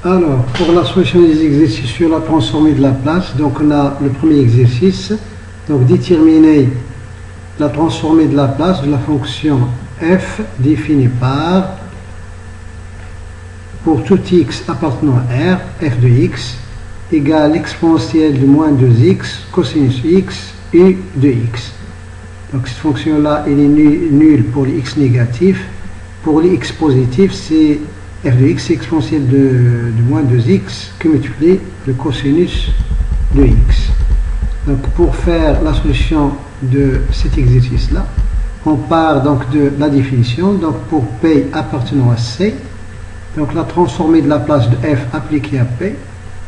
Alors, pour la solution des exercices sur la transformée de la place, donc on a le premier exercice, donc déterminer la transformée de la place de la fonction f définie par, pour tout x appartenant à R, f de x égale l'exponentielle de moins 2x cosinus x u de x. Donc cette fonction-là, elle est nulle pour les x négatifs. Pour les x positifs, c'est f de x, c'est exponentielle de moins 2x que multiplié le cosinus de x. Donc pour faire la solution de cet exercice-là, on part donc de la définition. Donc pour P appartenant à C, donc la transformée de la place de f appliquée à P,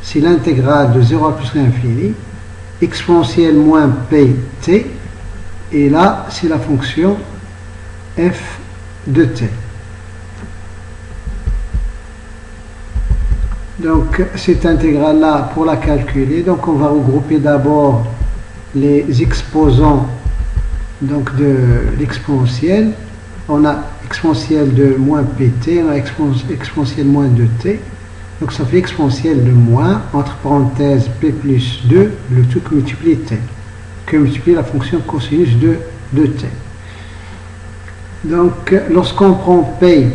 c'est l'intégrale de 0 à plus l'infini, exponentielle moins pt, et là c'est la fonction f de t. Donc cette intégrale là, pour la calculer, donc on va regrouper d'abord les exposants donc de l'exponentielle. On a exponentielle de moins pt, on a exponentielle moins de t, donc ça fait exponentielle de moins entre parenthèses p plus 2, le tout que multiplie t, que multiplie la fonction cosinus de t. Donc lorsqu'on prend p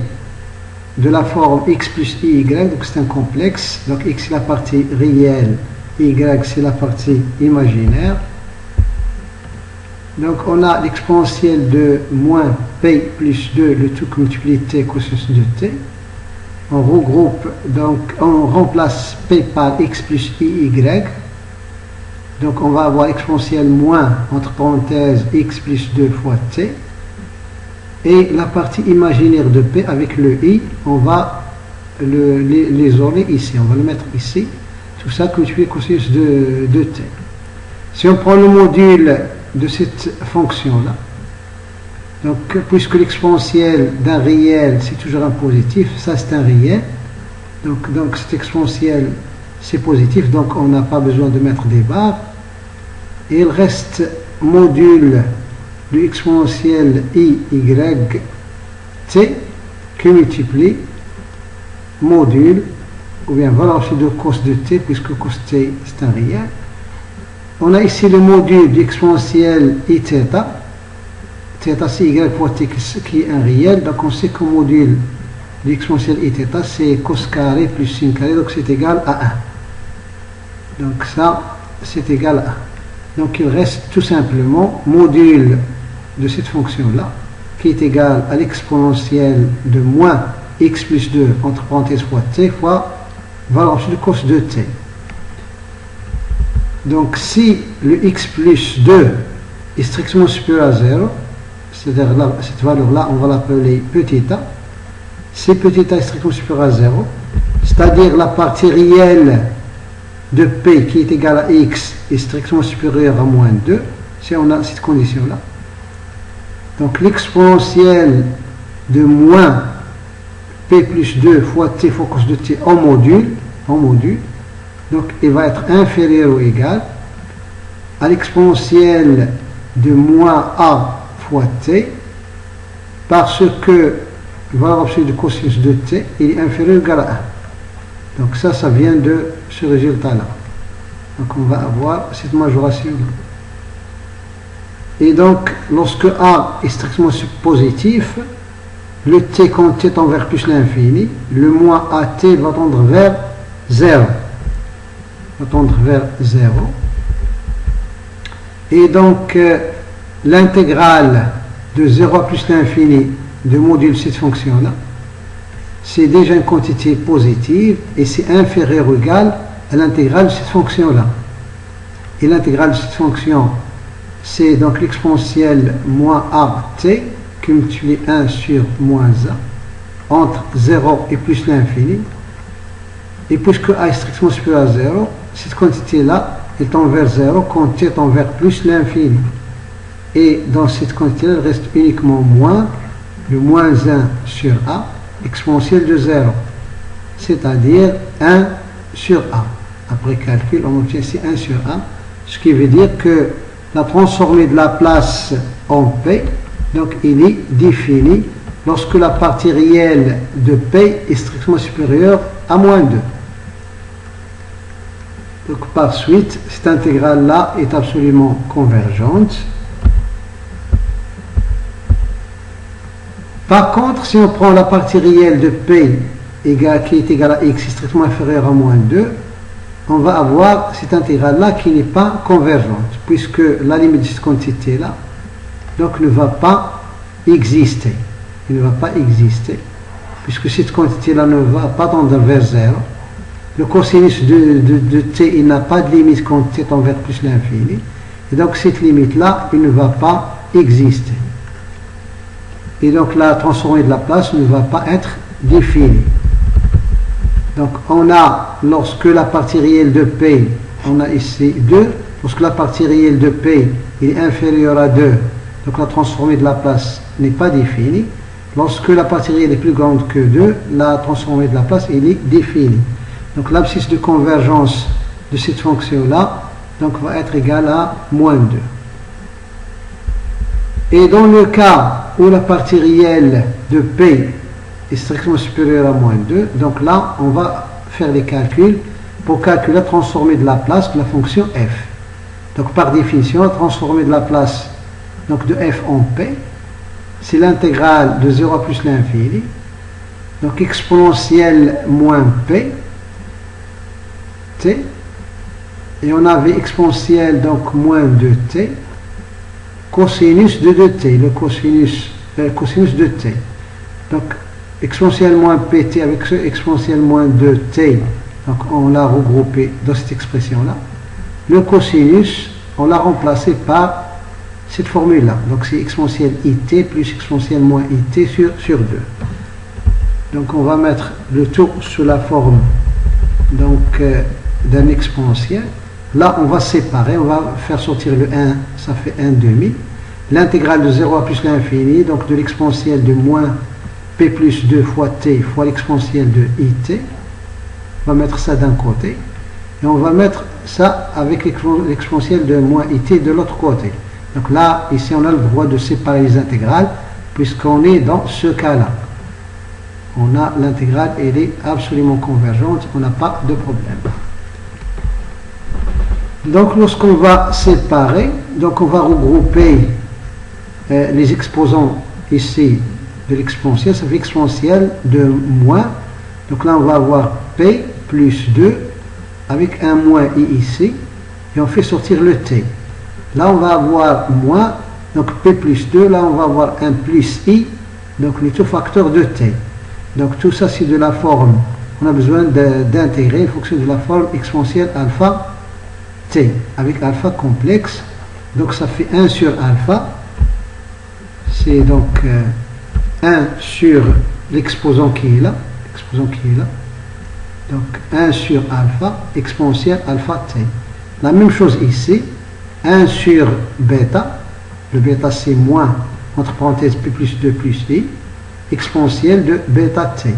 de la forme x plus y, donc c'est un complexe, donc x c'est la partie réelle, y c'est la partie imaginaire. Donc on a l'exponentielle de moins p plus 2, le tout multiplie t cosinus de t. On regroupe, donc on remplace p par x plus y. Donc on va avoir exponentielle moins, entre parenthèses, x plus 2 fois t. Et la partie imaginaire de p avec le i, on va l'isoler ici, on va le mettre ici. Tout ça multiplié cosinus de t. Si on prend le module de cette fonction-là, donc puisque l'exponentielle d'un réel c'est toujours un positif, ça c'est un réel, donc cette exponentielle c'est positif, donc on n'a pas besoin de mettre des barres, et il reste module de exponentielle i y t qui multiplie module ou bien valeur de cos de t, puisque cos t c'est un réel. On a ici le module d'exponentielle i θ, θ c'est y fois t qui est un réel, donc on sait que le module d'exponentielle i θ c'est cos carré plus sin carré, donc c'est égal à 1. Donc ça c'est égal à 1. Donc il reste tout simplement module de cette fonction là qui est égal à l'exponentielle de moins x plus 2 entre parenthèses fois t fois valeur de cos de t. Donc si le x plus 2 est strictement supérieur à 0, c'est-à-dire cette valeur-là, on va l'appeler petit a, si petit a est strictement supérieur à 0, c'est-à-dire la partie réelle de p qui est égale à x est strictement supérieure à moins 2, si on a cette condition-là, donc l'exponentielle de moins p plus 2 fois t fois cos de t en module, donc il va être inférieur ou égal à l'exponentielle de moins a fois t, parce que valeur absolue de cosinus de t il est inférieur ou égal à 1. Donc ça vient de ce résultat-là. Donc on va avoir cette majoration-là. Et donc lorsque a est strictement positif, le t quand t tend vers plus l'infini, le moins at va tendre vers 0. Et donc l'intégrale de 0 à plus l'infini de module cette fonction là, c'est déjà une quantité positive et c'est inférieur ou égal à l'intégrale de cette fonction là. Et l'intégrale de cette fonction, c'est donc l'exponentielle moins a t qui multiplie 1 sur moins a entre 0 et plus l'infini. Et puisque a est strictement supérieur à 0, cette quantité-là, elle tend vers 0 quand t tend vers plus l'infini. Et dans cette quantité-là, il reste uniquement moins, le moins 1 sur a, exponentielle de 0. C'est-à-dire 1 sur a. Après calcul, on obtient ici 1 sur a, ce qui veut dire que la transformée de la place en p, donc il est défini lorsque la partie réelle de p est strictement supérieure à moins 2. Donc par suite, cette intégrale-là est absolument convergente. Par contre, si on prend la partie réelle de P qui est égale à x strictement inférieur à moins 2, on va avoir cette intégrale-là qui n'est pas convergente, puisque la limite de cette quantité-là donc ne va pas exister. Il ne va pas exister, puisque cette quantité-là ne va pas tendre vers 0. Le cosinus de t, il n'a pas de limite quand t tend vers plus l'infini. Et donc cette limite-là, il ne va pas exister. Et donc la transformée de la place ne va pas être définie. Donc on a, lorsque la partie réelle de P, on a ici 2, lorsque la partie réelle de P est inférieure à 2, donc la transformée de la place n'est pas définie. Lorsque la partie réelle est plus grande que 2, la transformée de la place elle est définie. Donc l'abscisse de convergence de cette fonction-là donc va être égale à moins 2. Et dans le cas où la partie réelle de P est strictement supérieure à moins 2, donc là on va faire les calculs pour calculer la transformée de la place de la fonction f. Donc par définition, la transformée de la place donc de f en P, c'est l'intégrale de 0 à plus l'infini, donc exponentielle moins P, t, et on avait exponentielle donc moins 2t, cosinus de 2t, le cosinus de t. Donc exponentielle moins pt avec exponentielle moins 2t, donc on l'a regroupé dans cette expression-là. Le cosinus, on l'a remplacé par cette formule-là. Donc c'est exponentielle it plus exponentielle moins it sur 2. Donc on va mettre le tout sous la forme donc d'un exponentiel. Là on va séparer, on va faire sortir le 1, ça fait 1 demi. L'intégrale de 0 à plus l'infini, donc de l'exponentielle de moins p plus 2 fois t fois l'exponentielle de it. On va mettre ça d'un côté. Et on va mettre ça avec l'exponentielle de moins it de l'autre côté. Donc là, ici on a le droit de séparer les intégrales, puisqu'on est dans ce cas-là. On a l'intégrale, elle est absolument convergente, on n'a pas de problème. Donc lorsqu'on va séparer, donc on va regrouper les exposants ici de l'exponentielle, ça fait exponentielle de moins. Donc là on va avoir p plus 2 avec un moins i ici, et on fait sortir le t. Là on va avoir moins, donc p plus 2, là on va avoir un plus i, donc le tout facteur de t. Donc tout ça c'est de la forme, on a besoin d'intégrer en fonction de la forme exponentielle alpha t, avec alpha complexe, donc ça fait 1 sur alpha, c'est donc 1 sur l'exposant qui est là, donc 1 sur alpha, exponentielle alpha t. La même chose ici, 1 sur bêta, le bêta c'est moins, entre parenthèses p plus 2 plus i, exponentielle de bêta t.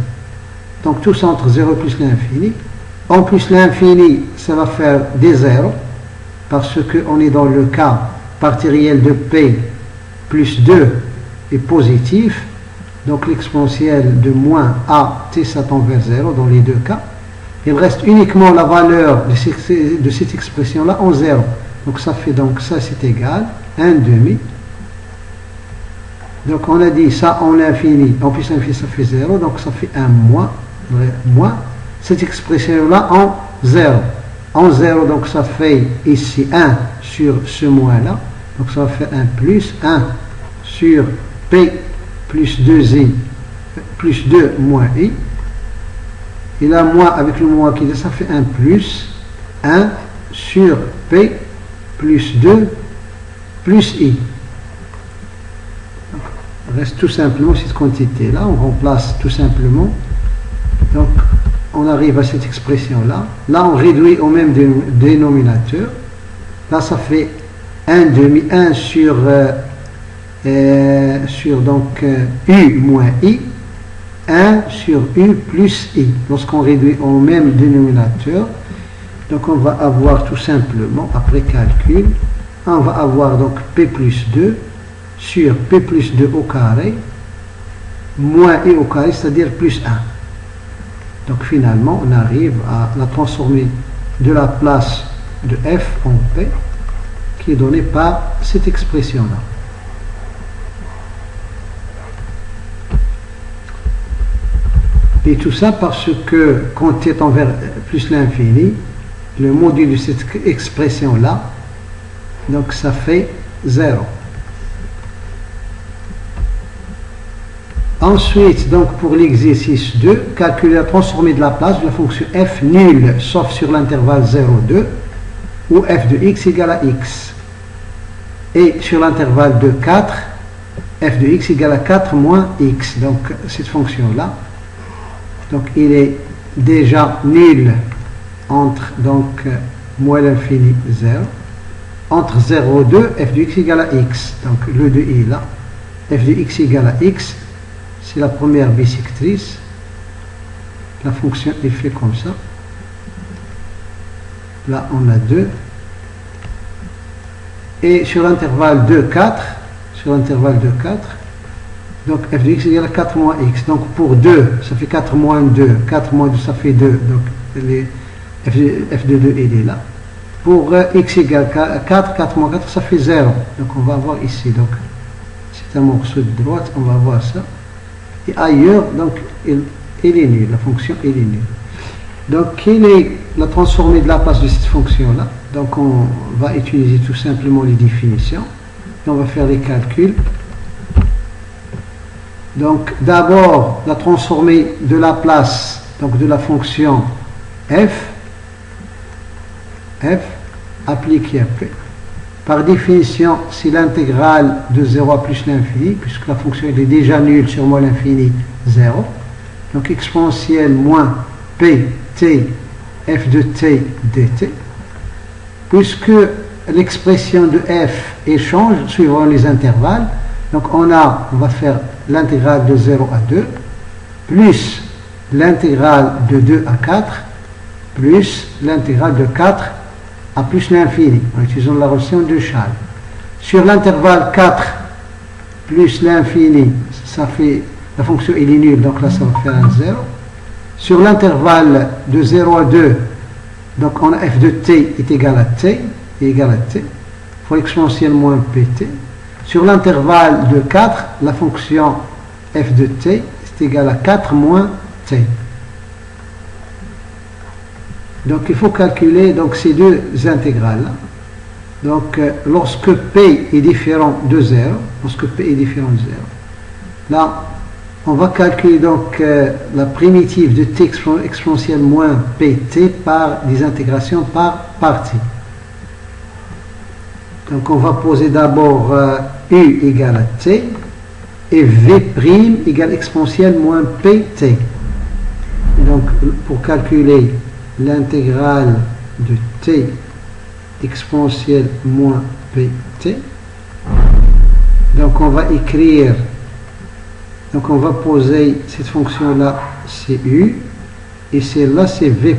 Donc tout ça entre 0 plus l'infini. En plus l'infini, ça va faire des zéros, parce qu'on est dans le cas partie réelle de p plus 2 est positif, donc l'exponentielle de moins a t ça tend vers 0 dans les deux cas. Il reste uniquement la valeur de cette expression-là en 0. Donc ça fait donc ça c'est égal 1 demi. Donc on a dit ça en l'infini, en plus l'infini ça fait 0, donc ça fait un moins cette expression-là en 0. En 0, donc ça fait ici 1 sur ce moins-là, donc ça va faire un plus 1 sur p plus 2i plus 2 moins i. Et là, moins avec le moins qui est, ça fait un plus 1 sur p plus 2 plus i. Il reste tout simplement cette quantité-là, on remplace tout simplement. Donc, on arrive à cette expression-là. Là, on réduit au même dénominateur. Là, ça fait 1 demi, 1 sur donc u moins i, 1 sur u plus i. Lorsqu'on réduit au même dénominateur, donc on va avoir tout simplement, après calcul, on va avoir donc p plus 2 sur p plus 2 au carré, moins i au carré, c'est-à-dire plus 1. Donc finalement, on arrive à la transformée de la place de f en p, qui est donnée par cette expression-là. Et tout ça parce que quand t est envers plus l'infini, le module de cette expression-là, donc ça fait 0. Ensuite, donc pour l'exercice 2, calculer la transformée de la place de la fonction f nulle, sauf sur l'intervalle 0, 2, où f de x égale à x. Et sur l'intervalle de 4, f de x égale à 4 moins x. Donc cette fonction-là, donc il est déjà nul entre donc moins l'infini 0. Entre 0 et 2, f de x égale à x. Donc le 2 est là. f de x égale à x. C'est la première bisectrice. La fonction est faite comme ça. Là, on a 2. Et sur l'intervalle 2, 4, donc f de x égale à 4 moins x. Donc pour 2, ça fait 4 moins 2. 4 moins 2, ça fait 2. Donc f de 2, il est là. Pour x égale à 4, 4 moins 4, ça fait 0. Donc on va voir ici. Donc c'est un morceau de droite, on va voir ça. Et ailleurs, donc, il est nul, la fonction elle est nulle. Donc, quelle est la transformée de la place de cette fonction-là? Donc, on va utiliser tout simplement les définitions. Et on va faire les calculs. Donc, d'abord, la transformée de la place, donc de la fonction f appliquée à p. Par définition, c'est l'intégrale de 0 à plus l'infini, puisque la fonction est déjà nulle sur moins l'infini 0. Donc exponentielle moins pt f de t dt. Puisque l'expression de f échange suivant les intervalles, donc on va faire l'intégrale de 0 à 2, plus l'intégrale de 2 à 4, plus l'intégrale de 4 à plus l'infini, en utilisant la relation de Charles. Sur l'intervalle 4 plus l'infini, ça fait, la fonction est nulle, donc là ça va faire un 0. Sur l'intervalle de 0 à 2, donc on a f de t est égal à t, fois exponentielle moins pt. Sur l'intervalle de 4, la fonction f de t est égale à 4 moins t. Donc il faut calculer donc, ces deux intégrales. Donc lorsque p est différent de 0, là on va calculer donc la primitive de t exponentielle moins pt par des intégrations par partie. Donc on va poser d'abord u égale à t et v' égale exponentielle moins pt. Donc pour calculer l'intégrale de t exponentielle moins pt, donc on va écrire, donc on va poser cette fonction là c'est u et celle-là c'est v'.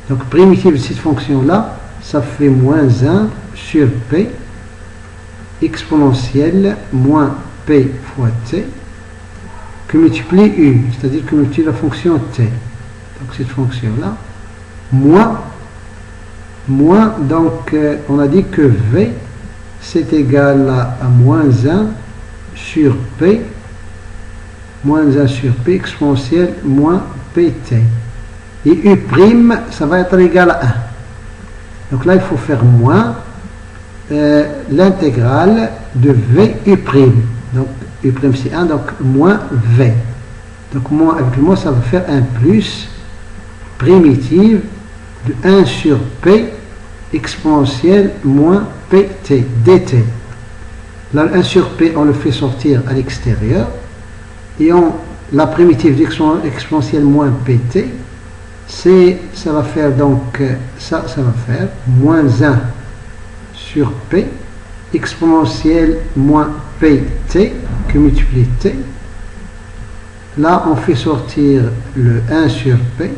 Donc primitive de cette fonction là ça fait moins 1 sur p exponentielle moins p fois t que multiplie u, c'est-à-dire que multiplie la fonction t. Donc cette fonction là moins donc on a dit que v c'est égal à moins 1 sur p exponentielle moins pt, et u' ça va être égal à 1. Donc là il faut faire moins l'intégrale de v u'. Donc u' c'est 1, donc moins v. Donc moins avec le moins ça va faire un plus primitive de 1 sur p exponentielle moins pt dt. Là, 1 sur p, on le fait sortir à l'extérieur. Et la primitive exponentielle moins pt, ça va faire donc, ça va faire moins 1 sur p exponentielle moins pt que multiplie t. Là, on fait sortir le 1 sur p.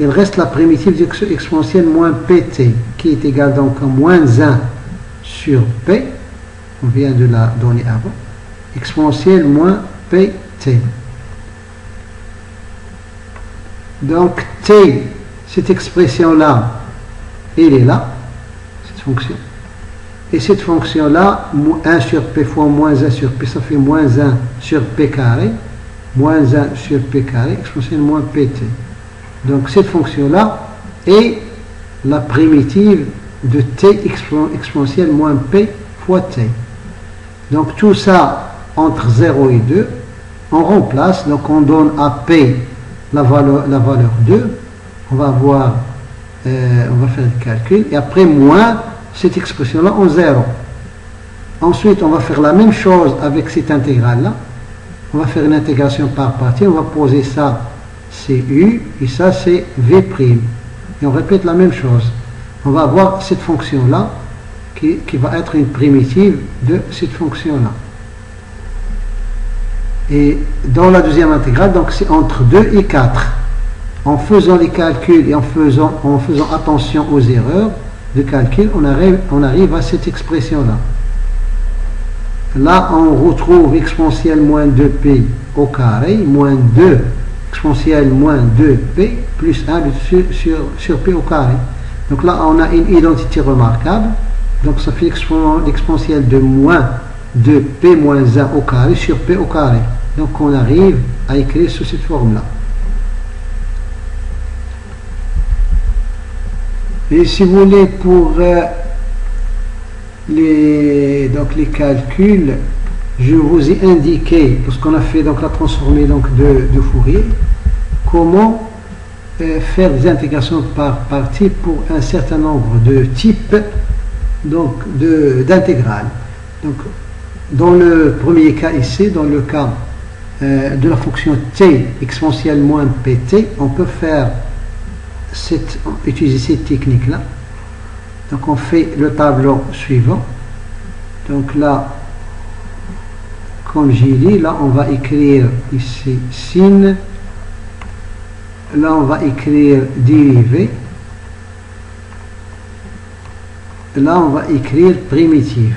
Il reste la primitive exponentielle moins pt, qui est égale donc à moins 1 sur p. On vient de la donner avant. Exponentielle moins pt. Donc t, cette expression-là, elle est là, cette fonction. Et cette fonction-là, 1 sur P fois moins 1 sur P, ça fait moins 1 sur P carré, moins 1 sur P carré, exponentielle moins PT. Donc cette fonction-là est la primitive de T exponentielle moins P fois T. Donc tout ça entre 0 et 2, on remplace, donc on donne à P la valeur 2, on va avoir, on va faire le calcul, et après moins cette expression-là en 0. Ensuite, on va faire la même chose avec cette intégrale-là. On va faire une intégration par partie. On va poser ça, c'est U, et ça, c'est V'. Et on répète la même chose. On va avoir cette fonction-là qui va être une primitive de cette fonction-là. Et dans la deuxième intégrale, donc c'est entre 2 et 4. En faisant les calculs et en faisant attention aux erreurs de calcul, on arrive à cette expression-là. Là, on retrouve exponentielle moins 2p au carré, moins 2 exponentielle moins 2p, plus 1 sur p au carré. Donc là, on a une identité remarquable. Donc ça fait l'exponentielle de moins 2p moins 1 au carré sur p au carré. Donc on arrive à écrire sous cette forme-là. Et si vous voulez, pour les calculs, je vous ai indiqué, parce qu'on a fait donc la transformée donc, de Fourier, comment faire des intégrations par partie pour un certain nombre de types d'intégrales. Donc, dans le premier cas ici, dans le cas de la fonction t exponentielle moins pt, on peut faire utiliser cette technique là. Donc on fait le tableau suivant. Donc là, comme j'ai dit, là on va écrire ici sin, là on va écrire dérivé, là on va écrire primitive,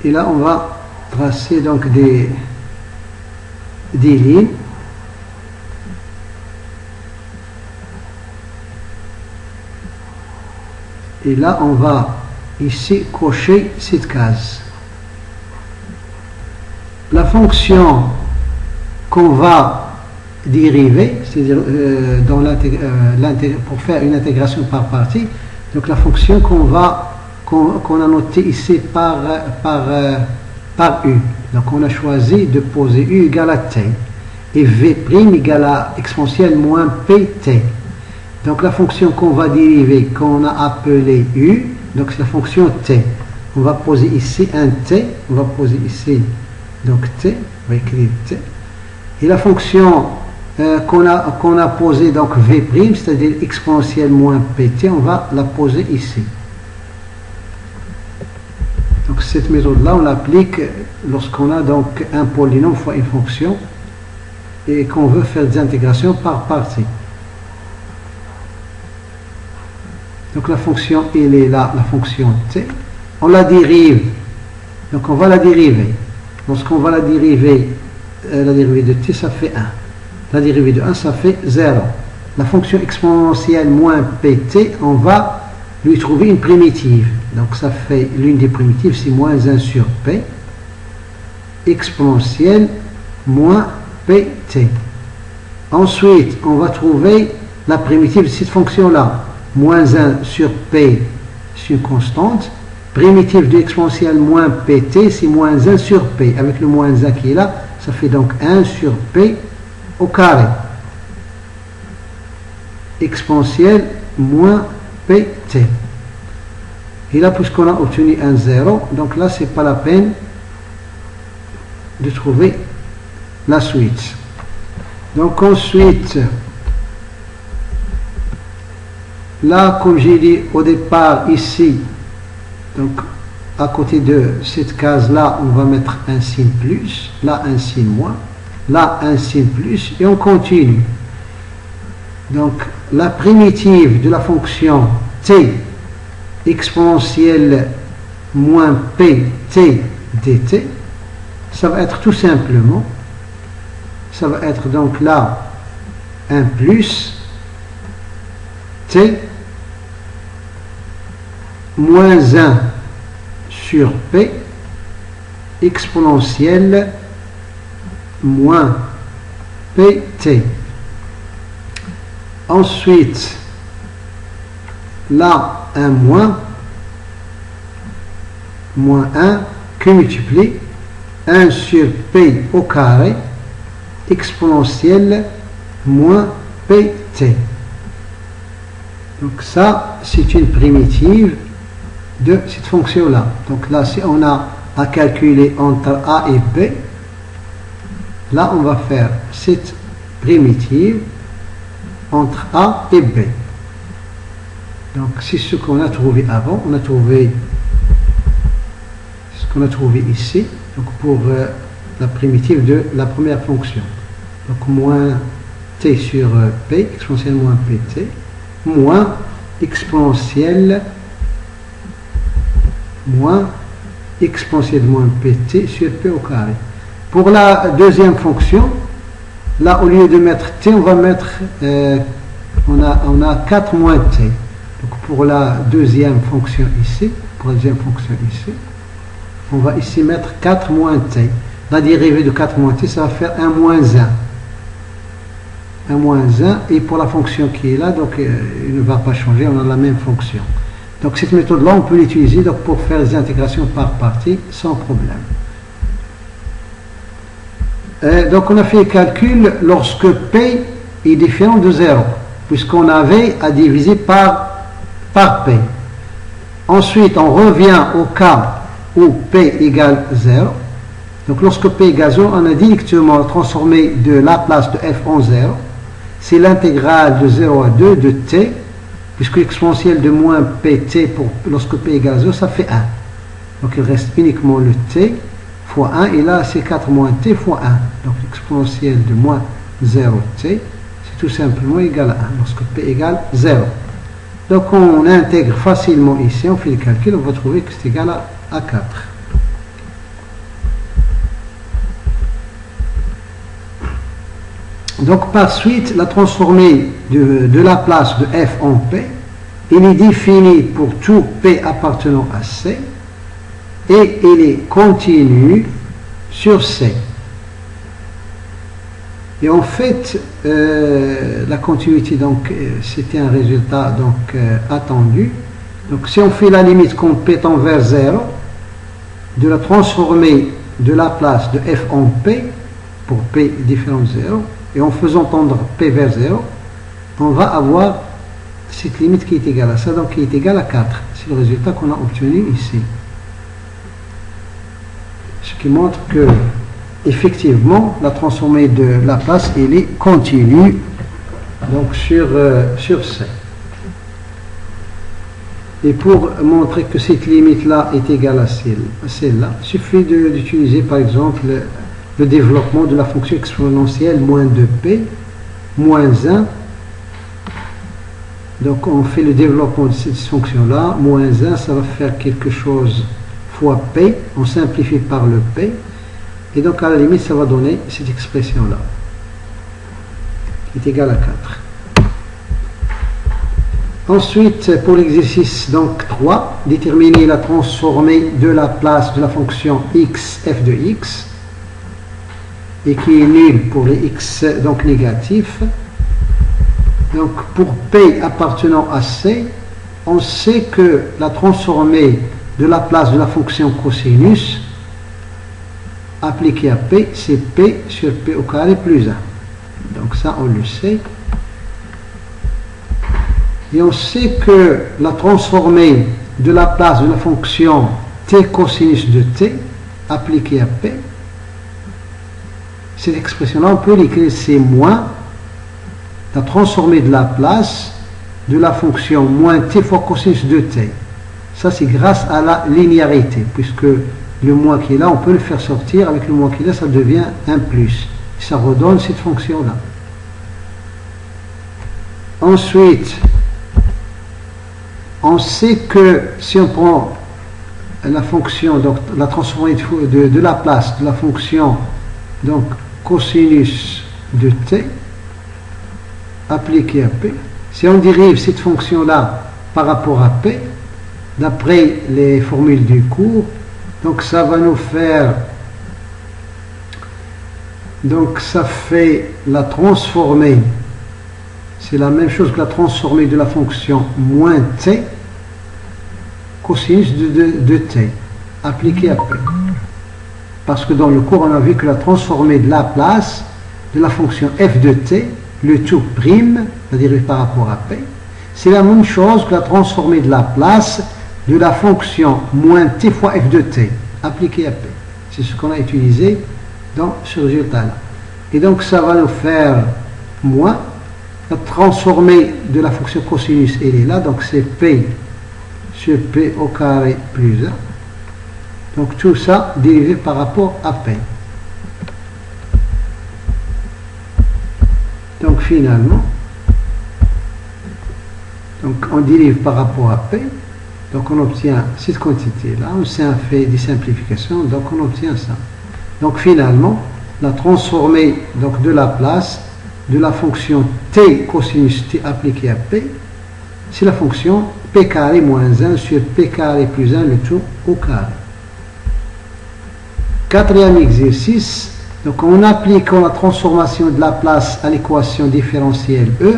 et là on va tracer donc des lignes. Et là, on va ici cocher cette case. La fonction qu'on va dériver, c'est-à-dire pour faire une intégration par partie, donc la fonction qu'on a notée ici par U. Donc on a choisi de poser U égale à T et V' égale à exponentielle moins PT. Donc la fonction qu'on va dériver, qu'on a appelée U, donc c'est la fonction T. On va poser ici un T, on va poser ici donc T, on va écrire T. Et la fonction qu'on a posée, donc V', c'est-à-dire exponentielle moins PT, on va la poser ici. Donc cette méthode-là, on l'applique lorsqu'on a donc un polynôme fois une fonction et qu'on veut faire des intégrations par partie. Donc la fonction, elle est là, la fonction t. On la dérive. Donc on va la dériver. Lorsqu'on va la dériver de t, ça fait 1. La dérivée de 1, ça fait 0. La fonction exponentielle moins pt, on va lui trouver une primitive. Donc ça fait, l'une des primitives, c'est moins 1 sur p, exponentielle moins pt. Ensuite, on va trouver la primitive de cette fonction-là. Moins 1 sur p, c'est une constante. Primitive de exponentielle moins pt, c'est moins 1 sur p. Avec le moins 1 qui est là, ça fait donc 1 sur p au carré. Exponentielle moins pt. Et là, puisqu'on a obtenu un 0, donc là, c'est pas la peine de trouver la suite. Donc ensuite, là, comme j'ai dit au départ, ici, donc à côté de cette case-là, on va mettre un signe plus, là un signe moins, là un signe plus, et on continue. Donc, la primitive de la fonction t exponentielle moins pt dt, ça va être tout simplement ça va être donc là 1 plus t moins 1 sur p exponentielle moins pt. Ensuite, là, un moins 1 que multiplie 1 sur p au carré exponentielle moins pt. Donc ça, c'est une primitive de cette fonction-là. Donc là, si on a à calculer entre a et b, là, on va faire cette primitive entre a et b. Donc, c'est ce qu'on a trouvé avant. On a trouvé ce qu'on a trouvé ici. Donc, pour la primitive de la première fonction. Donc, moins t sur p, exponentielle moins pt, moins exponentielle moins pt sur p au carré. Pour la deuxième fonction, là, au lieu de mettre t, on va mettre, on a 4 moins t. Donc, pour la deuxième fonction ici, on va ici mettre 4 moins t. La dérivée de 4 moins t, ça va faire 1 moins 1. 1 moins 1, et pour la fonction qui est là, donc il ne va pas changer, on a la même fonction. Donc, cette méthode-là, on peut l'utiliser pour faire des intégrations par partie sans problème. Donc, on a fait le calcul lorsque P est différent de 0, puisqu'on avait à diviser par P. Ensuite, on revient au cas où P égale 0. Donc, lorsque P égale 0, on a directement transformé de Laplace de f en 0. C'est l'intégrale de 0 à 2 de t, puisque l'exponentielle de moins pt lorsque P égale 0, ça fait 1. Donc, il reste uniquement le t fois 1, et là c'est 4 moins t fois 1. Donc l'exponentielle de moins 0t, c'est tout simplement égal à 1, lorsque p égale 0. Donc on intègre facilement ici, on fait le calcul, on va trouver que c'est égal à 4. Donc par suite, la transformée de Laplace de f en p, il est défini pour tout p appartenant à c, et il est continu sur C. Et en fait, la continuité, donc, c'était un résultat donc, attendu. Donc, si on fait la limite qu'on P tend vers 0, de la transformer de Laplace de f en P, pour P différent de 0, et en faisant tendre P vers 0, on va avoir cette limite qui est égale à ça, donc qui est égale à 4. C'est le résultat qu'on a obtenu ici. Ce qui montre que effectivement la transformée de Laplace elle est continue donc sur C. Et pour montrer que cette limite là est égale à celle-là, il suffit d'utiliser par exemple le développement de la fonction exponentielle moins 2p moins 1. Donc on fait le développement de cette fonction là, moins 1 ça va faire quelque chose fois P, on simplifie par le P, et donc à la limite ça va donner cette expression là qui est égale à 4. Ensuite, pour l'exercice donc 3, déterminer la transformée de Laplace de la fonction x f de x, et qui est nulle pour les x donc négatifs. Donc pour P appartenant à C, on sait que la transformée de Laplace de la fonction cosinus appliquée à P, c'est P sur P au carré plus 1. Donc ça, on le sait. Et on sait que la transformée de Laplace de la fonction t cosinus de t appliquée à P, cette expression-là, on peut l'écrire, c'est moins la transformée de Laplace de la fonction moins t fois cosinus de t. Ça, c'est grâce à la linéarité, puisque le moins qui est là, on peut le faire sortir. Avec le moins qui est là, ça devient un plus. Et ça redonne cette fonction-là. Ensuite, on sait que si on prend la fonction, donc la transformée de Laplace de la fonction donc cosinus de t appliqué à p. Si on dérive cette fonction-là par rapport à p, d'après les formules du cours, donc ça va nous faire, donc ça fait la transformée, c'est la même chose que la transformée de la fonction moins t cosinus de t appliqué à p. Parce que dans le cours, on a vu que la transformée de Laplace de la fonction f de t, le tout prime, c'est-à-dire par rapport à p, c'est la même chose que la transformée de Laplace de la fonction moins t fois f de t, appliquée à p. C'est ce qu'on a utilisé dans ce résultat-là. Et donc, ça va nous faire moins la transformée de la fonction cosinus, elle est là, donc c'est p sur p au carré plus 1. Donc tout ça dérivé par rapport à p. Donc finalement, donc on dérive par rapport à p. Donc on obtient cette quantité-là. On fait des simplifications, donc on obtient ça. Donc finalement, la transformée donc, de Laplace de la fonction t cosinus t appliquée à p, c'est la fonction p carré moins 1 sur p carré plus 1, le tout au carré. Quatrième exercice, donc en appliquant la transformation de Laplace à l'équation différentielle E,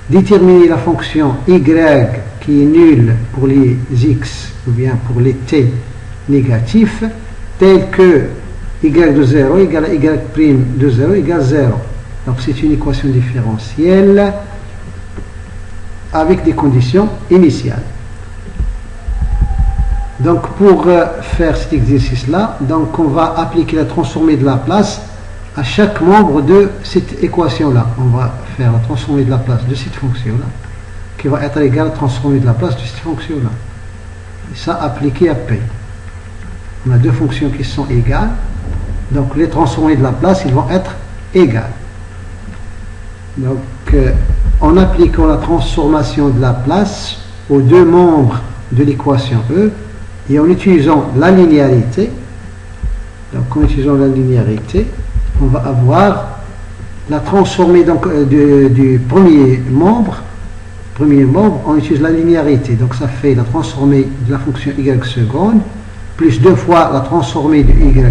déterminer la fonction y qui est nulle pour les x ou bien pour les t négatifs, telle que y de 0 égale à y' de 0 égale 0. Donc c'est une équation différentielle avec des conditions initiales. Donc pour faire cet exercice-là, donc on va appliquer la transformée de Laplace à chaque membre de cette équation-là. On va faire la transformée de Laplace de cette fonction-là, qui va être égale à la transformée de Laplace de cette fonction-là. Et ça appliqué à P. On a deux fonctions qui sont égales, donc les transformées de Laplace, ils vont être égales. Donc en appliquant la transformation de Laplace aux deux membres de l'équation E, et en utilisant la linéarité, donc en utilisant la linéarité, on va avoir la transformée donc, du premier membre, on utilise la linéarité, donc ça fait la transformée de la fonction y seconde, plus deux fois la transformée de y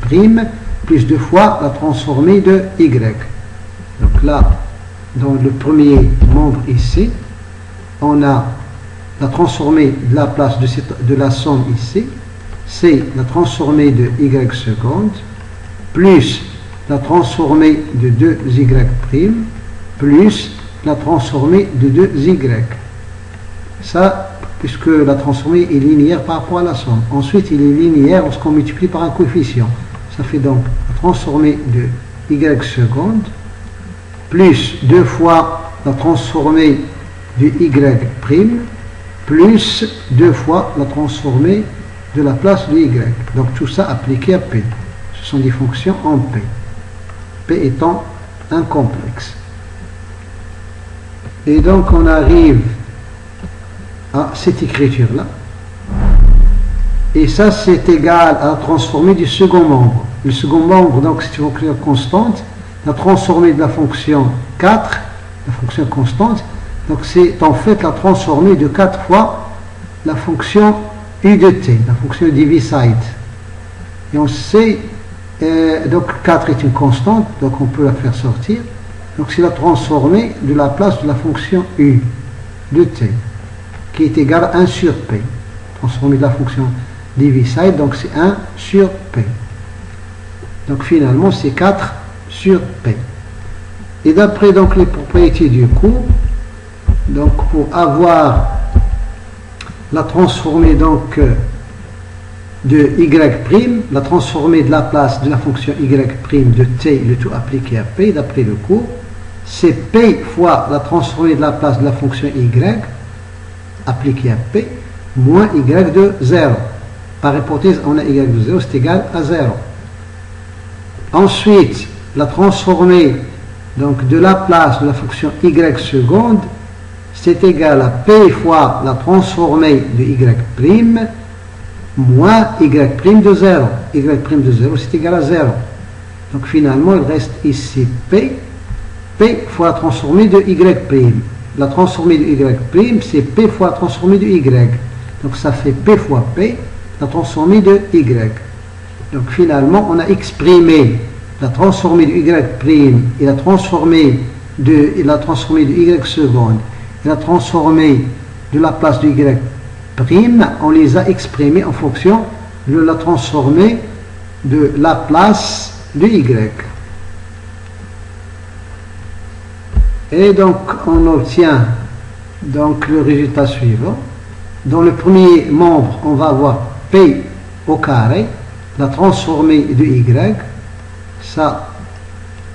prime, plus deux fois la transformée de y. Donc là, dans le premier membre ici, on a la transformée de Laplace de la somme ici, c'est la transformée de y seconde, plus la transformée de 2y', plus la transformée de 2y. Ça, puisque la transformée est linéaire par rapport à la somme. Ensuite, il est linéaire lorsqu'on multiplie par un coefficient. Ça fait donc la transformée de y seconde, plus deux fois la transformée de y', plus deux fois la transformée de la place de y. Donc tout ça appliqué à p. Ce sont des fonctions en p. P étant un complexe. Et donc on arrive à cette écriture-là. Et ça c'est égal à la transformée du second membre. Le second membre, donc c'est une fonction constante. La transformée de la fonction 4, la fonction constante, donc c'est en fait la transformée de 4 fois la fonction u de t, la fonction diviside. Et on sait, donc 4 est une constante, donc on peut la faire sortir. Donc c'est la transformée de la place de la fonction u de t, qui est égale à 1 sur p. Transformée de la fonction diviside, donc c'est 1 sur p. Donc finalement c'est 4 sur p. Et d'après donc les propriétés du cours, donc pour avoir la transformée donc de y', la transformée de la place de la fonction y' de t, le tout appliqué à p, d'après le cours, c'est p fois la transformée de la place de la fonction y appliquée à p, moins y de 0. Par hypothèse, on a y de 0, c'est égal à 0. Ensuite, la transformée donc, de la place de la fonction y seconde, c'est égal à p fois la transformée de y' moins y' de 0. Y' de 0, c'est égal à 0. Donc finalement, il reste ici P fois la transformée de Y'. La transformée de Y', c'est P fois la transformée de Y. Donc ça fait P fois P, la transformée de Y. Donc finalement, on a exprimé la transformée de Y' et la transformée de Y seconde et la transformée de la place de Y', on les a exprimés en fonction de la transformée de la place de Y. Et donc on obtient donc le résultat suivant. Dans le premier membre, on va avoir P au carré, la transformée de Y, ça,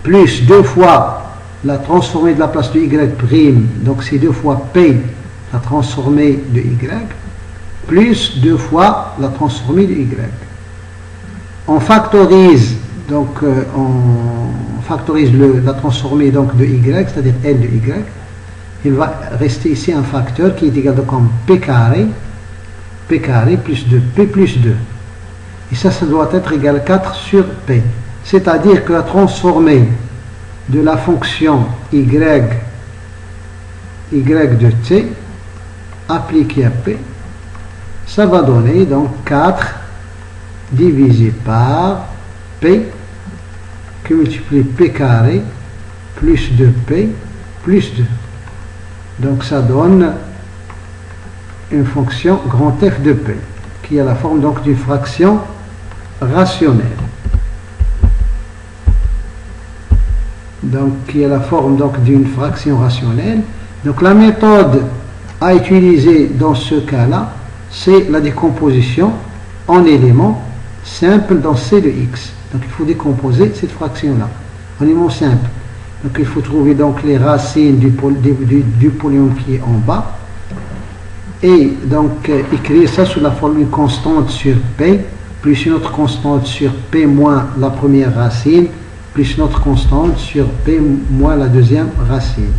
plus 2 fois la transformée de la place de Y', donc c'est 2 fois P, la transformée de Y, plus 2 fois la transformée de Y. On factorise, donc on factorise la transformée donc, de Y, c'est-à-dire L de Y. Il va rester ici un facteur qui est égal à comme P carré plus 2, P plus 2. Et ça doit être égal à 4 sur P. C'est-à-dire que la transformée de la fonction y de t appliquée à P, ça va donner donc 4 divisé par P qui multiplie P carré plus 2P plus 2. Donc ça donne une fonction grand F de P qui a la forme donc d'une fraction rationnelle. Donc qui a la forme donc d'une fraction rationnelle. Donc la méthode à utiliser dans ce cas-là, c'est la décomposition en éléments simples dans C de x. Donc il faut décomposer cette fraction-là en éléments simples. Donc il faut trouver donc les racines du polynôme qui est en bas et donc écrire ça sous la forme d'une constante sur P plus une autre constante sur P moins la première racine plus une autre constante sur P moins la deuxième racine.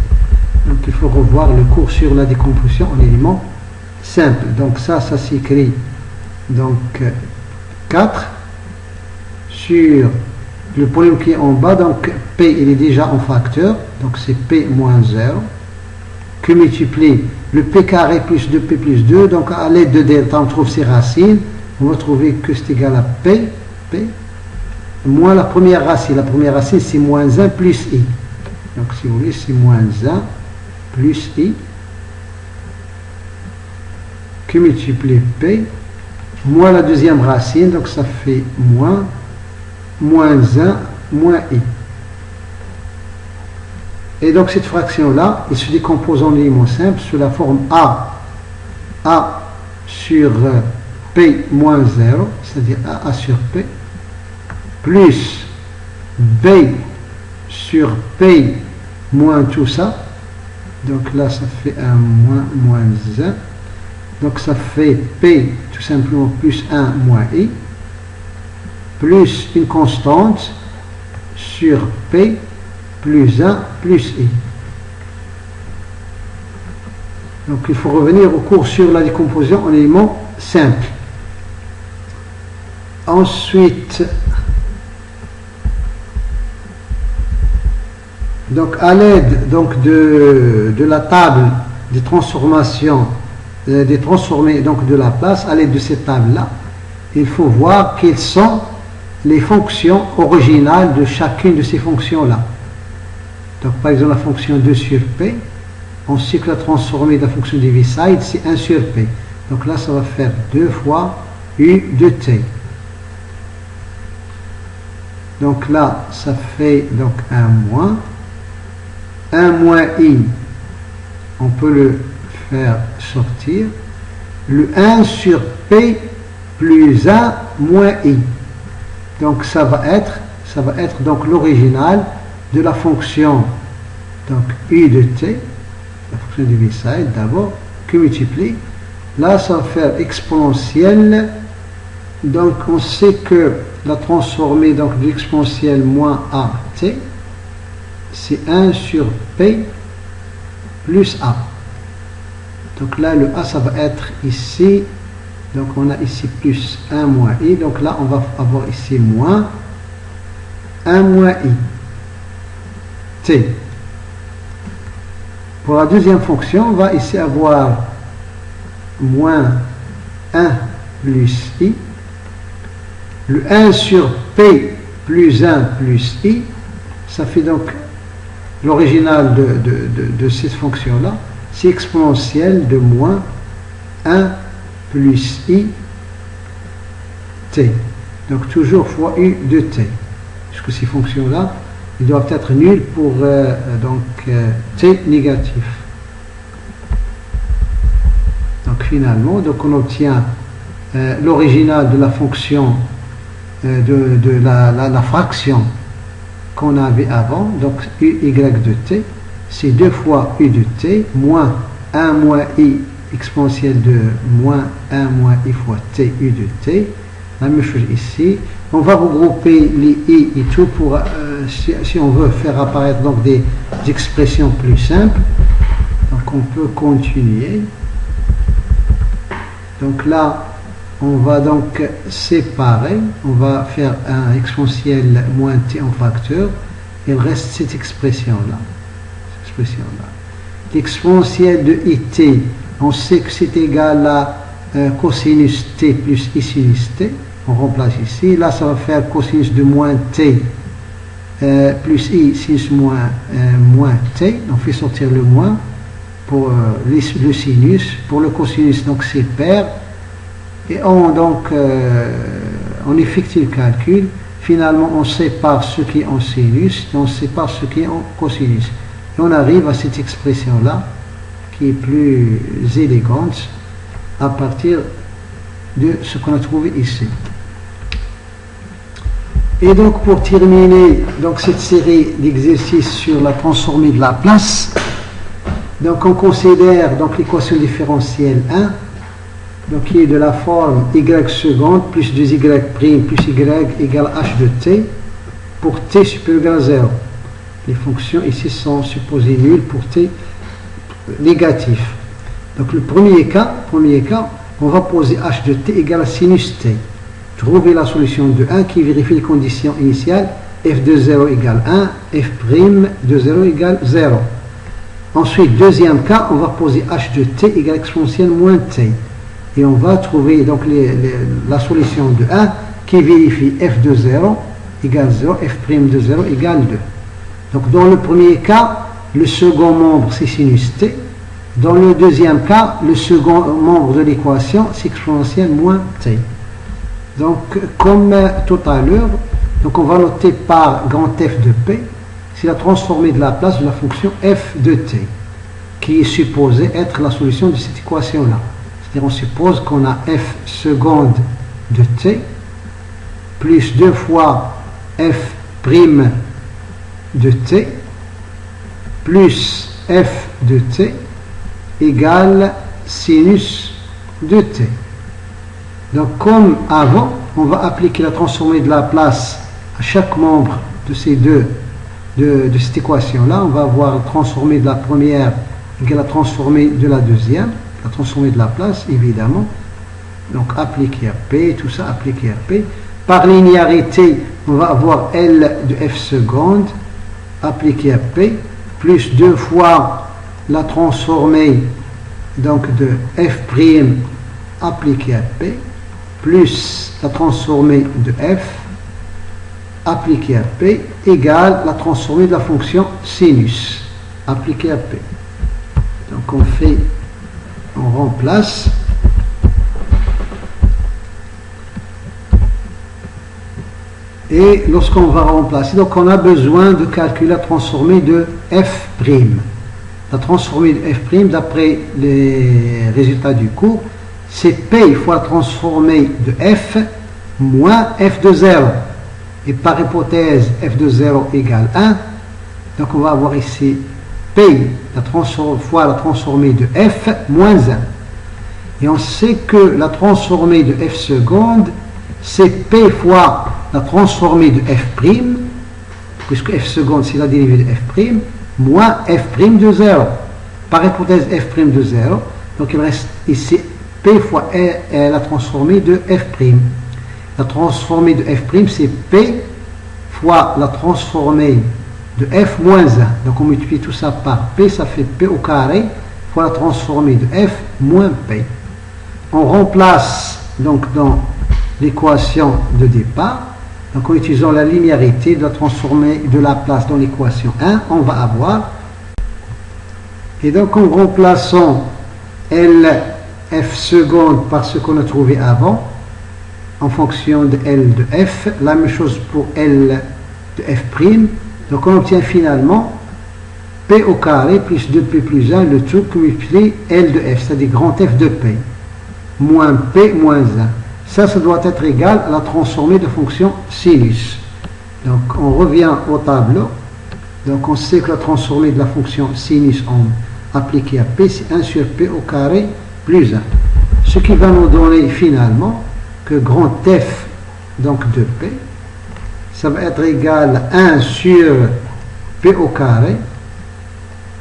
Donc il faut revoir le cours sur la décomposition en éléments simples. Donc ça s'écrit donc 4 sur le polynôme qui est en bas, donc P il est déjà en facteur, donc c'est P moins 0, que multiplie le P carré plus 2P plus 2, donc à l'aide de delta on trouve ses racines, on va trouver que c'est égal à P, moins la première racine c'est moins 1 plus I, donc si vous voulez c'est moins 1 plus I, que multiplie P, moins la deuxième racine, donc ça fait moins 1 moins I. Et donc cette fraction-là, elle se décompose en éléments simples sous la forme A sur P moins 0, c'est-à-dire A sur P, plus B sur P moins tout ça. Donc là, ça fait un moins 1. Donc ça fait P tout simplement plus 1 moins I, plus une constante sur P plus 1 plus I. Donc il faut revenir au cours sur la décomposition en éléments simples. Ensuite, donc à l'aide donc de la table des transformations, des transformés donc de la place, à l'aide de cette table là, il faut voir quelles sont les fonctions originales de chacune de ces fonctions là. Donc par exemple la fonction 2 sur P, on sait que la transformée de la fonction de Heaviside c'est 1 sur P. Donc là ça va faire 2 fois U de T. Donc là ça fait donc 1 moins I, on peut le faire sortir, le 1 sur P plus 1 moins I. Donc ça va être donc l'original de la fonction donc U de T, la fonction de Heaviside d'abord, que multiplie. Là ça va faire exponentielle. Donc on sait que la transformée donc de l'exponentielle moins AT, c'est 1 sur P plus A. Donc là le A ça va être ici. Donc on a ici plus 1 moins I, donc là on va avoir ici moins 1 moins i t. Pour la deuxième fonction, on va ici avoir moins 1 plus i. Le 1 sur p plus 1 plus i, ça fait donc l'original de cette fonction-là, c'est exponentielle de moins 1 plus i t. Donc toujours fois u de t. Puisque ces fonctions-là, ils doivent être nulles pour t négatif. Donc finalement, donc on obtient l'original de la fonction de la fraction qu'on avait avant, donc uy de t, c'est 2 fois u de t, moins 1 moins i exponentielle de moins 1 moins i fois t u de t. La même chose ici. On va regrouper les i et tout pour, si on veut faire apparaître donc des expressions plus simples. Donc on peut continuer. Donc là, on va donc séparer. On va faire un exponentiel moins t en facteur. Il reste cette expression-là. L'exponentiel de it, on sait que c'est égal à cosinus t plus i sinus t. On remplace ici. Là, ça va faire cosinus de moins t plus i sinus moins t. On fait sortir le moins pour le sinus. Pour le cosinus, donc c'est pair. Et on effectue le calcul. Finalement, on sépare ce qui est en sinus et on sépare ce qui est en cosinus. Et on arrive à cette expression-là qui est plus élégante à partir de ce qu'on a trouvé ici. Et donc pour terminer donc cette série d'exercices sur la transformée de Laplace, donc on considère donc l'équation différentielle 1, donc qui est de la forme y seconde plus 2y' plus y égale h de t pour t supérieur à 0. Les fonctions ici sont supposées nulles pour t négatif. Donc le premier cas, on va poser h de t égale à sinus t. Trouver la solution de 1 qui vérifie les conditions initiales f de 0 égale 1, f' de 0 égale 0. Ensuite, deuxième cas, on va poser h de t égale exponentielle moins t. Et on va trouver donc la solution de 1 qui vérifie f de 0 égale 0, f' de 0 égale 2. Donc dans le premier cas, le second membre c'est sinus t. Dans le deuxième cas, le second membre de l'équation c'est exponentielle moins t. Donc comme tout à l'heure, donc on va noter par grand F de P, c'est la transformée de Laplace de la fonction f de t, qui est supposée être la solution de cette équation-là. C'est-à-dire on suppose qu'on a f seconde de t plus 2 fois f' de t plus f de t égale sinus de t. Donc comme avant, on va appliquer la transformée de Laplace à chaque membre de ces deux, de cette équation-là. On va avoir la transformée de la première égale la transformée de la deuxième, la transformée de Laplace évidemment. Donc appliquer à P, tout ça appliquer à P. Par linéarité, on va avoir L de f seconde appliqué à P, plus 2 fois la transformée donc de f' appliqué à P, plus la transformée de f appliquée à P égale la transformée de la fonction sinus appliquée à P. Donc on remplace. Et lorsqu'on va remplacer, donc on a besoin de calculer la transformée de f'. La transformée de f', d'après les résultats du cours, c'est P fois la transformée de f moins f de 0. Et par hypothèse, f de 0 égale 1. Donc on va avoir ici P fois la transformée de f moins 1. Et on sait que la transformée de f seconde, c'est P fois la transformée de f', puisque f seconde c'est la dérivée de f', moins f' de 0. Par hypothèse f' de 0, donc il reste ici P fois la transformée de f'. La transformée de f' c'est P fois la transformée de f moins 1. Donc on multiplie tout ça par p, ça fait p au carré fois la transformée de f moins p. On remplace donc dans l'équation de départ, donc en utilisant la linéarité de la transformée de la place dans l'équation 1, on va avoir, et donc en remplaçant L f seconde par ce qu'on a trouvé avant, en fonction de L de f, la même chose pour L de f', donc on obtient finalement p au carré plus 2p plus 1, le tout multiplié L de f, c'est-à-dire grand F de p, moins p moins 1. Ça doit être égal à la transformée de fonction sinus. Donc on revient au tableau. Donc on sait que la transformée de la fonction sinus appliquée à p, c'est 1 sur p au carré plus 1. Ce qui va nous donner finalement que grand F donc de p, ça va être égal à 1 sur p au carré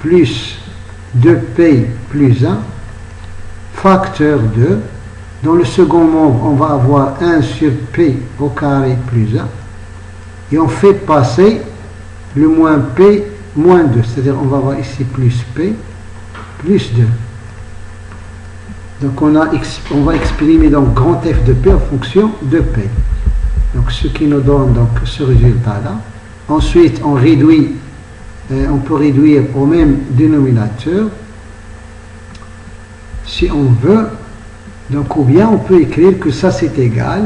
plus 2p plus 1 facteur 2. Dans le second membre, on va avoir 1 sur p au carré plus 1. Et on fait passer le moins p moins 2. C'est-à-dire on va avoir ici plus p plus 2. Donc on va exprimer donc grand F de p en fonction de p. Donc ce qui nous donne donc ce résultat-là. Ensuite, on peut réduire au même dénominateur si on veut. Donc, ou bien on peut écrire que ça c'est égal.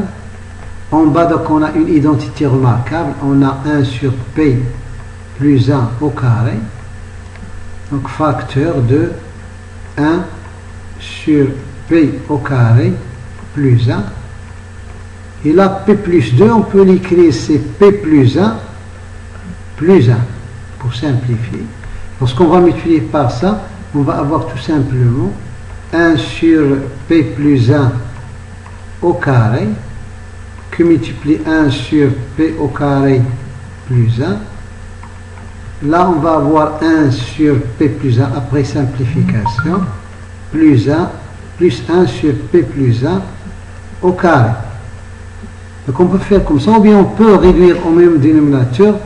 En bas, donc on a une identité remarquable. On a 1 sur p plus 1 au carré. Donc, facteur de 1 sur p au carré plus 1. Et là, p plus 2, on peut l'écrire, c'est p plus 1 plus 1, pour simplifier. Lorsqu'on va multiplier par ça, on va avoir tout simplement 1 sur p plus 1 au carré, que multiplie 1 sur p au carré plus 1. Là, on va avoir 1 sur p plus 1 après simplification, plus 1 sur p plus 1 au carré. Donc on peut faire comme ça, ou bien on peut réduire au même dénominateur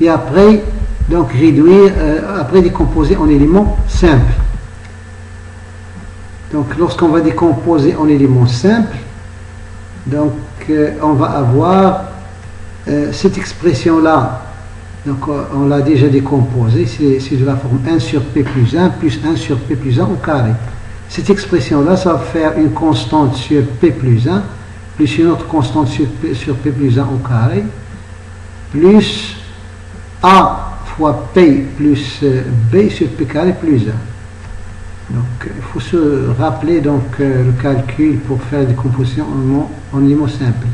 et après donc réduire, après décomposer en éléments simples. Donc lorsqu'on va décomposer en éléments simples, donc on va avoir cette expression là, donc on l'a déjà décomposée, c'est de la forme 1 sur p plus 1 plus 1 sur p plus 1 au carré. Cette expression là, ça va faire une constante sur p plus 1 plus une autre constante sur p plus 1 au carré, plus a fois p plus b sur p carré plus 1. Donc il faut se rappeler donc le calcul pour faire des compositions en éléments simples.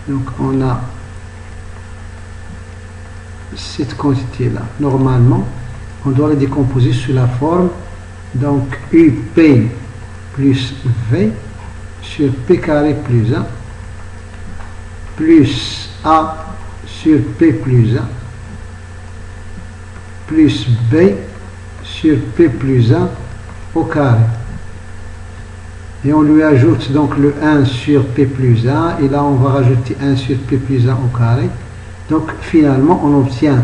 Donc on a cette quantité là. Normalement, on doit la décomposer sous la forme donc up plus v sur p carré plus 1 plus a sur p plus 1 plus b sur p plus 1 au carré. Et on lui ajoute donc le 1 sur p plus 1 et là on va rajouter 1 sur p plus 1 au carré. Donc finalement on obtient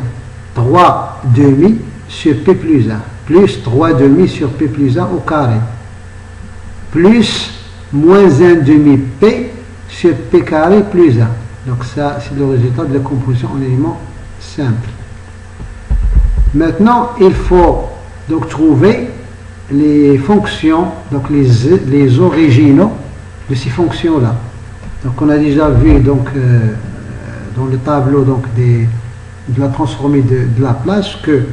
3 demi sur p plus 1 plus 3 demi sur p plus 1 au carré plus moins 1 demi p sur p carré plus 1. Donc ça c'est le résultat de la composition en éléments simples. Maintenant il faut donc trouver les fonctions, donc les originaux de ces fonctions là. Donc on a déjà vu donc dans le tableau donc de la transformée de la place que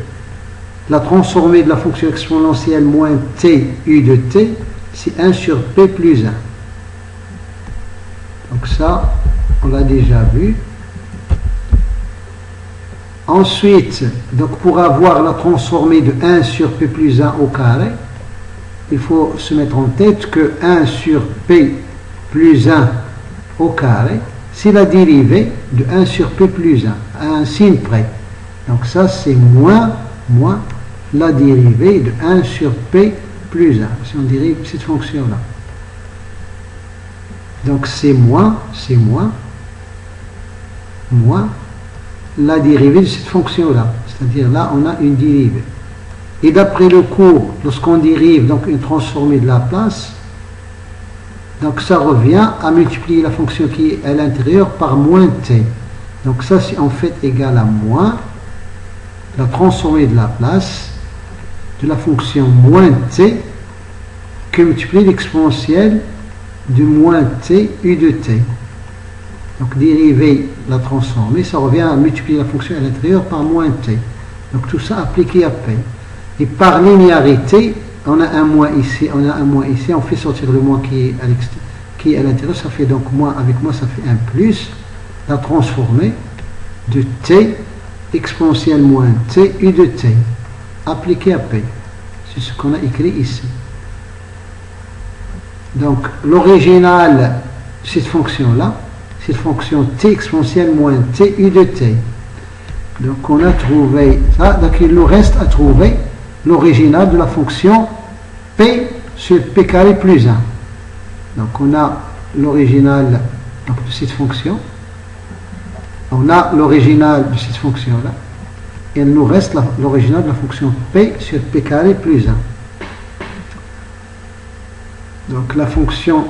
la transformée de la fonction exponentielle moins t u de t, c'est 1 sur p plus 1. Donc ça, on l'a déjà vu. Ensuite, donc pour avoir la transformée de 1 sur p plus 1 au carré, il faut se mettre en tête que 1 sur p plus 1 au carré, c'est la dérivée de 1 sur p plus 1, à un signe près. Donc ça, c'est moins la dérivée de 1 sur p plus 1, si on dérive cette fonction-là. Donc c'est moins, la dérivée de cette fonction-là. C'est-à-dire là, on a une dérivée. Et d'après le cours, lorsqu'on dérive donc une transformée de Laplace, donc ça revient à multiplier la fonction qui est à l'intérieur par moins t. Donc ça, c'est en fait égal à moins la transformée de Laplace de la fonction moins t que multiplier l'exponentielle de moins t u de t. Donc dériver la transformée, ça revient à multiplier la fonction à l'intérieur par moins t. Donc tout ça appliqué à p. Et par linéarité, on a un moins ici, on a un moins ici, on fait sortir le moins qui est à l'intérieur, ça fait donc moins, avec moins ça fait un plus, la transformée de t exponentielle moins t u de t, appliqué à p. C'est ce qu'on a écrit ici. Donc l'original, cette fonction-là, cette fonction t exponentielle moins t u de t. Donc on a trouvé ça, donc il nous reste à trouver l'original de la fonction p sur p carré plus 1. Donc on a l'original de cette fonction, on a l'original de cette fonction-là, et il nous reste l'original de la fonction p sur p carré plus 1. Donc la fonction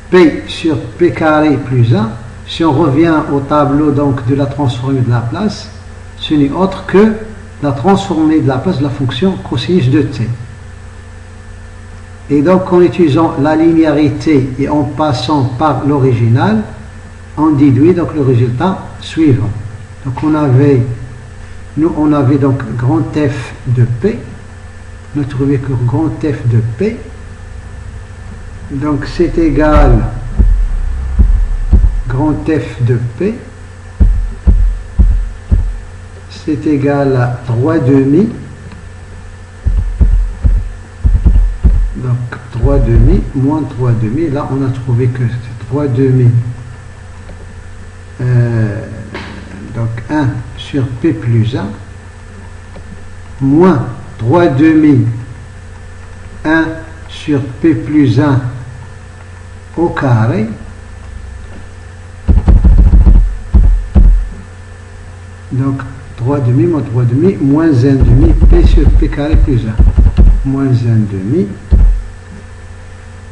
p sur p carré plus 1, si on revient au tableau donc de la transformée de Laplace, ce n'est autre que la transformée de Laplace de la fonction cosinus de t. Et donc en utilisant la linéarité et en passant par l'original, on déduit donc le résultat suivant. Donc on avait donc grand F de P, on a trouvé que grand F de P, donc c'est égal grand F de P, c'est égal à 3 demi, donc 3 demi moins 3 demi, là on a trouvé que c'est 3 demi, donc 1 sur P plus 1, moins 3 demi, 1 sur P plus 1 au carré, donc 3 demi moins 3 demi, moins 1 demi, P sur P carré plus 1, moins 1 demi,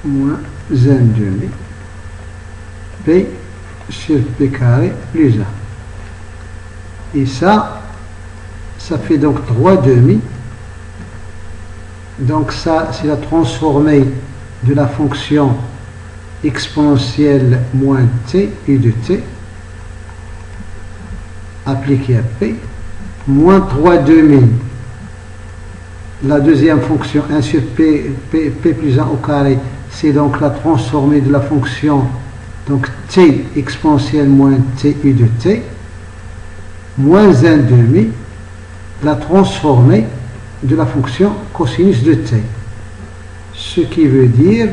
moins 1 demi, P sur P carré plus 1. Et ça fait donc 3 demi. Donc ça, c'est la transformée de la fonction exponentielle moins t u de t appliquée à p, moins 3 demi, la deuxième fonction 1 sur p plus 1 au carré, c'est donc la transformée de la fonction donc t exponentielle moins t u de t, moins 1 demi, la transformée de la fonction cosinus de t. Ce qui veut dire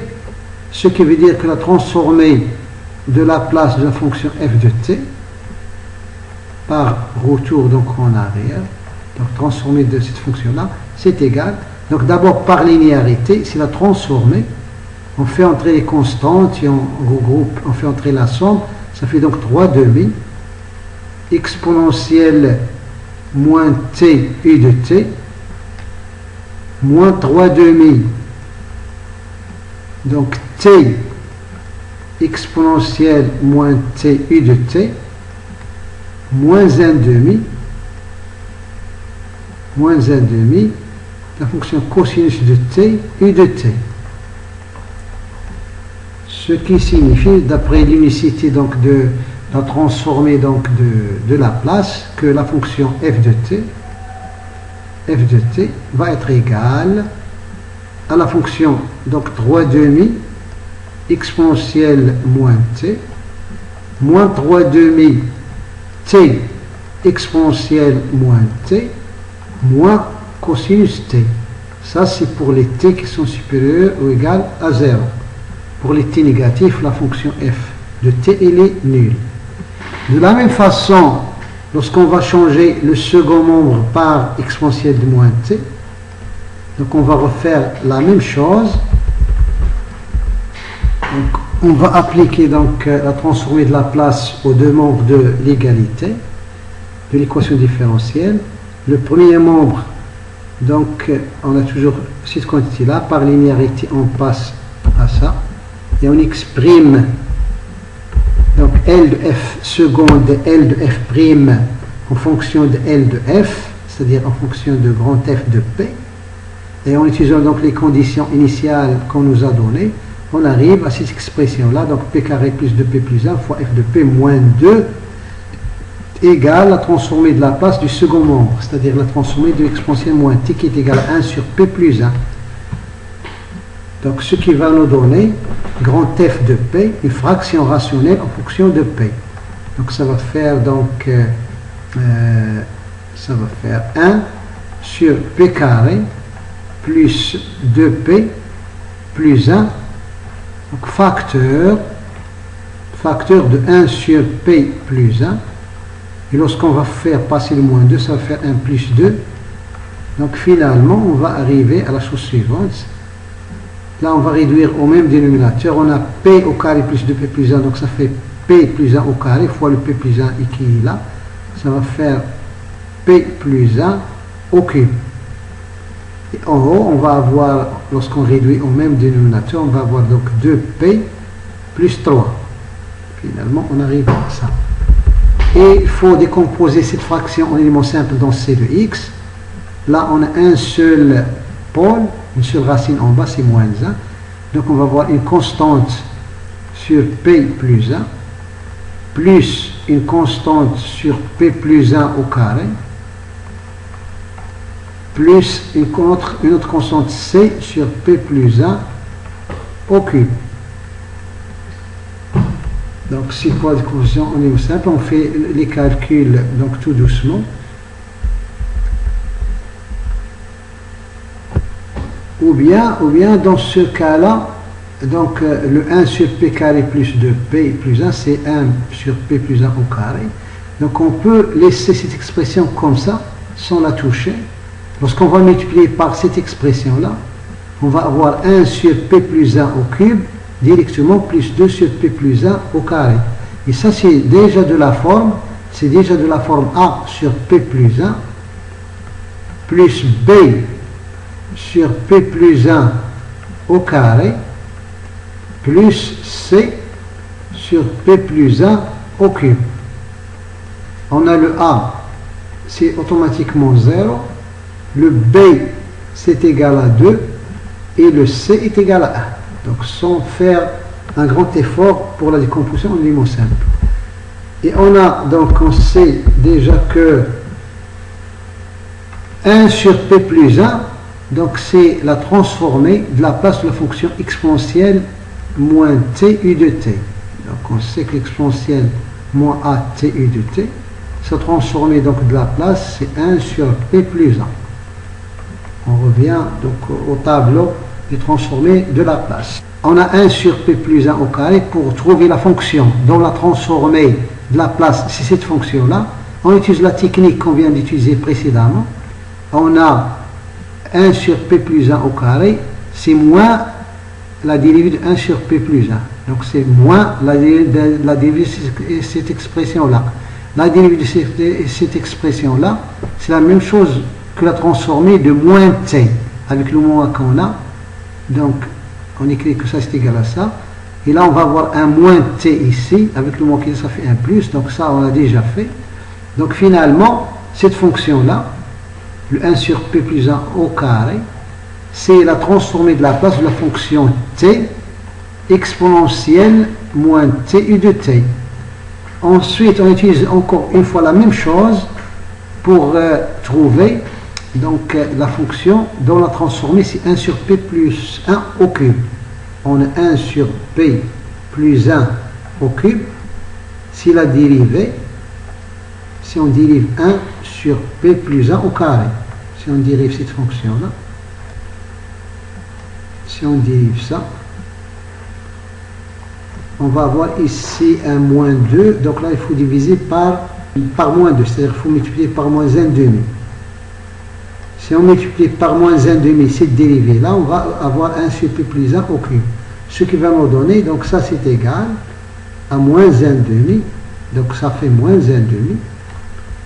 que la transformée de Laplace de la fonction f de t par retour donc en arrière, donc transformée de cette fonction-là, c'est égal. Donc d'abord par linéarité, c'est la transformée. On fait entrer les constantes et on regroupe, on fait entrer la somme. Ça fait donc 3 demi exponentielle moins t u de t moins 3 demi, donc t exponentielle moins t u de t moins 1 demi, la fonction cosinus de t u de t. Ce qui signifie, d'après l'unicité donc de la transformée donc de Laplace, que la fonction f de t va être égale à la fonction donc 3 demi exponentielle moins t moins 3 demi t exponentielle moins t moins cosinus t. Ça c'est pour les t qui sont supérieurs ou égales à 0. Pour les t négatifs, la fonction f de t elle est nulle. De la même façon, lorsqu'on va changer le second nombre par exponentielle de moins t, donc on va refaire la même chose. Donc on va appliquer donc la transformée de Laplace aux deux membres de l'égalité. de l'équation différentielle. Le premier membre, donc on a toujours cette quantité-là, par linéarité on passe à ça, et on exprime donc L de f seconde et L de f prime en fonction de L de f, c'est-à-dire en fonction de grand F de P, et en utilisant donc les conditions initiales qu'on nous a données, on arrive à cette expression-là, donc P carré plus 2P plus 1 fois F de P moins 2 égale la transformée de la place du second membre, c'est-à-dire la transformée de l'exponentielle moins t qui est égale à 1 sur P plus 1. Donc ce qui va nous donner grand F de P, une fraction rationnelle en fonction de P. Donc ça va faire donc ça va faire 1 sur P carré plus 2P plus 1, donc facteur de 1 sur P plus 1, et lorsqu'on va faire passer le moins 2, ça va faire 1 plus 2, donc finalement on va arriver à la chose suivante. Là on va réduire au même dénominateur, on a P au carré plus 2P plus 1, donc ça fait P plus 1 au carré fois le P plus 1 qui est là, ça va faire P plus 1 au cube. Et en haut, on va avoir, lorsqu'on réduit au même dénominateur, on va avoir donc 2P plus 3. Finalement, on arrive à ça. Et il faut décomposer cette fraction en éléments simples dans C de x. Là, on a un seul pôle, une seule racine en bas, c'est moins 1. Donc, on va avoir une constante sur P plus 1, plus une constante sur P plus 1 au carré, plus une autre constante C sur P plus 1 au cube. Donc, c'est quoi la décomposition au niveau simple? On fait les calculs donc tout doucement. Ou bien dans ce cas-là, donc le 1 sur P carré plus 2P plus 1, c'est 1 sur P plus 1 au carré. Donc, on peut laisser cette expression comme ça, sans la toucher. Lorsqu'on va multiplier par cette expression-là, on va avoir 1 sur P plus 1 au cube, directement plus 2 sur P plus 1 au carré. Et ça, c'est déjà de la forme A sur P plus 1, plus B sur P plus 1 au carré, plus C sur P plus 1 au cube. On a le A, c'est automatiquement 0. Le B, c'est égal à 2 et le C est égal à 1. Donc, sans faire un grand effort pour la décomposition en éléments simples. Et on sait déjà que 1 sur P plus 1, donc c'est la transformée de la place de la fonction exponentielle moins t u de t. Donc, on sait que l'exponentielle moins a t u de t, sa transformée donc de la place, c'est 1 sur P plus 1. On revient donc au tableau des transformés de la place. On a 1 sur P plus 1 au carré pour trouver la fonction dont la transformée de la place, c'est cette fonction-là. On utilise la technique qu'on vient d'utiliser précédemment. On a 1 sur P plus 1 au carré, c'est moins la dérivée de 1 sur P plus 1. Donc c'est moins la dérivée de cette expression-là. La dérivée de cette expression-là, c'est la même chose que la transformée de moins t avec le moins qu'on a. Donc on écrit que ça c'est égal à ça, et là on va avoir un moins t ici avec le moins qui ça fait un plus, donc ça on l'a déjà fait. Donc finalement cette fonction là, le 1 sur P plus 1 au carré, c'est la transformée de la place de la fonction t exponentielle moins t u de t. Ensuite on utilise encore une fois la même chose pour trouver donc la fonction dont la transformée c'est 1 sur P plus 1 au cube. On a 1 sur P plus 1 au cube. Si la dérivée, si on dérive 1 sur P plus 1 au carré, si on dérive cette fonction-là, si on dérive ça, on va avoir ici un moins 2, donc là il faut diviser par moins 2, c'est-à-dire qu'il faut multiplier par moins 1 demi. Si on multiplie par moins 1 demi cette dérivée-là, on va avoir 1 sur P plus 1 au cube. Ce qui va nous donner, donc ça c'est égal à moins 1 demi, donc ça fait moins 1 demi,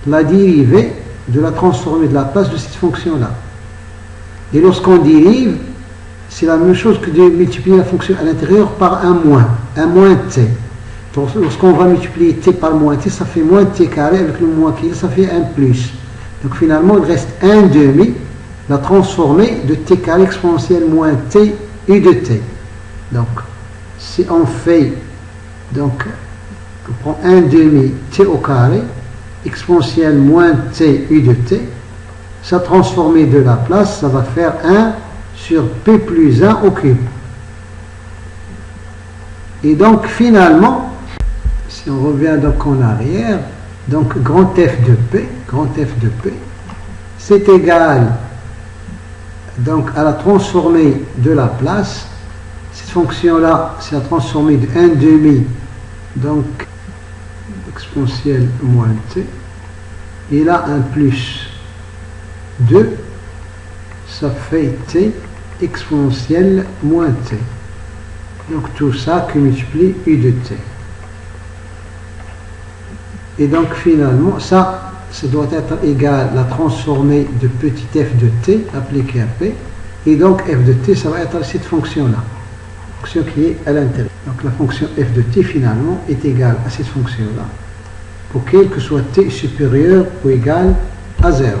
la dérivée de la transformée de la place de cette fonction-là. Et lorsqu'on dérive, c'est la même chose que de multiplier la fonction à l'intérieur par un moins t. Donc lorsqu'on va multiplier t par moins t, ça fait moins t carré, avec le moins qui est, ça fait un plus. Donc finalement, il reste 1 demi, la transformée de t carré exponentielle moins t u de t. Donc, si on fait, donc, on prend 1 demi t au carré, exponentielle moins t u de t, ça transformée de la place, ça va faire 1 sur p plus 1 au cube. Et donc, finalement, si on revient donc en arrière, donc grand F de P, c'est égal donc à la transformée de la place. Cette fonction-là, c'est la transformée de 1 demi, donc exponentielle moins t. Et là, un plus 2, ça fait t exponentielle moins t. Donc tout ça qui multiplie u de t. Et donc finalement, ça doit être égal à la transformée de petit f de t appliquée à p. Et donc f de t, ça va être cette fonction-là. Fonction qui est à l'intérieur. Donc la fonction f de t finalement est égale à cette fonction-là, pour quel que soit t supérieur ou égal à 0.